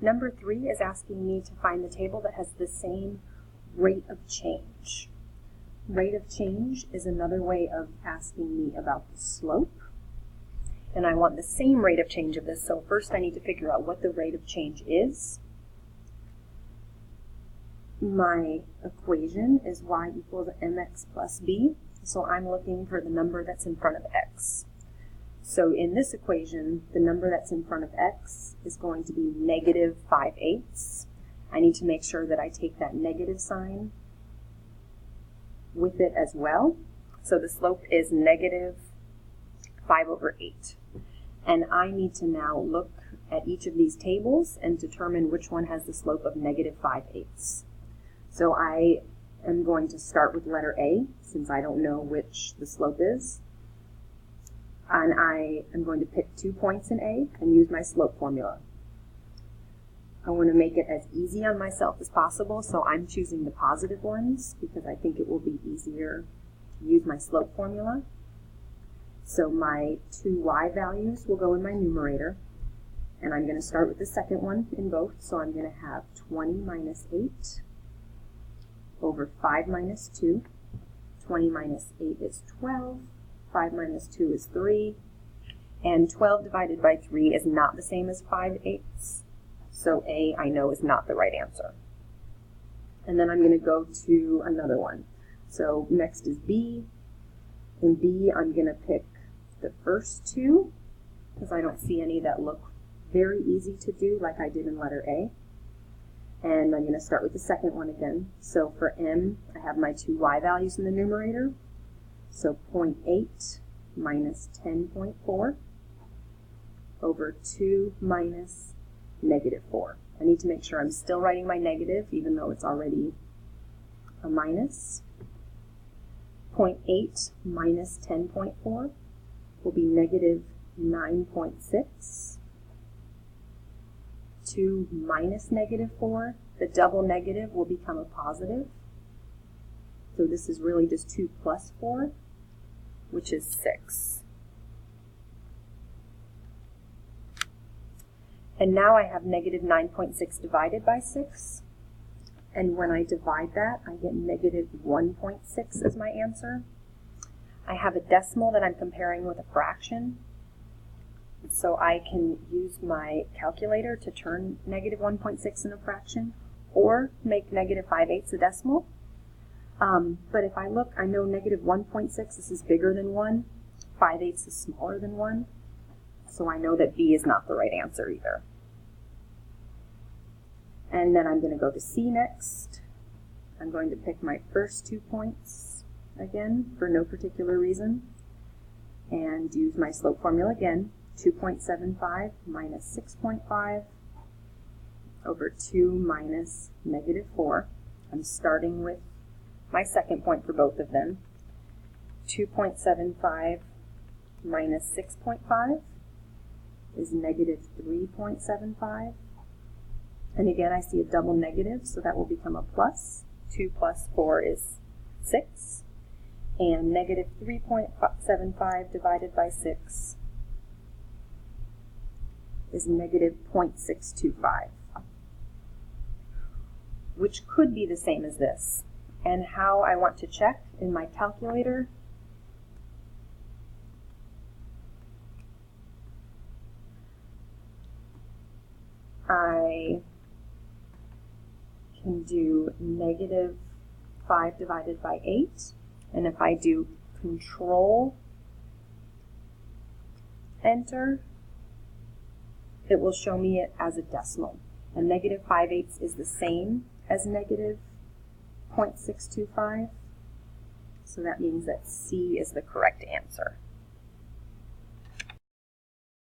Number 3 is asking me to find the table that has the same rate of change. Rate of change is another way of asking me about the slope. And I want the same rate of change of this, so first I need to figure out what the rate of change is. My equation is y equals mx plus b, so I'm looking for the number that's in front of x. So in this equation, the number that's in front of x is going to be negative 5/8. I need to make sure that I take that negative sign with it as well. So the slope is negative 5/8. And I need to now look at each of these tables and determine which one has the slope of negative 5/8. So I am going to start with letter A, since I don't know which the slope is. And I am going to pick 2 points in A and use my slope formula. I want to make it as easy on myself as possible, so I'm choosing the positive ones because I think it will be easier to use my slope formula. So my 2y values will go in my numerator, and I'm going to start with the second one in both, so I'm going to have 20 minus 8 over 5 minus 2. 20 minus 8 is 12. 5 minus 2 is 3, and 12 divided by 3 is not the same as 5/8, so A, I know, is not the right answer. And then I'm going to go to another one. So next is B. In B, I'm going to pick the first 2, because I don't see any that look very easy to do like I did in letter A. And I'm going to start with the second one again. So for M, I have my 2y values in the numerator. So 0.8 minus 10.4 over 2 minus negative 4. I need to make sure I'm still writing my negative, even though it's already a minus. 0.8 minus 10.4 will be negative 9.6. 2 minus negative 4, the double negative will become a positive. So this is really just 2 plus 4, which is 6. And now I have negative 9.6 divided by 6. And when I divide that, I get negative 1.6 as my answer. I have a decimal that I'm comparing with a fraction. So I can use my calculator to turn negative 1.6 into a fraction, or make negative 5/8 a decimal. But if I look, I know negative 1.6, this is bigger than 1. 5/8 is smaller than 1. So I know that B is not the right answer either. And then I'm going to go to C next. I'm going to pick my first 2 points again for no particular reason, and use my slope formula again. 2.75 minus 6.5 over 2 minus negative 4. I'm starting with my second point for both of them. 2.75 minus 6.5 is negative 3.75. And again, I see a double negative, so that will become a plus. 2 plus 4 is 6. And negative 3.75 divided by 6 is negative 0.625, which could be the same as this. And how I want to check in my calculator, I can do negative 5 divided by 8, and if I do Control Enter, it will show me it as a decimal. And negative 5/8 is the same as negative 0.625, so that means that C is the correct answer.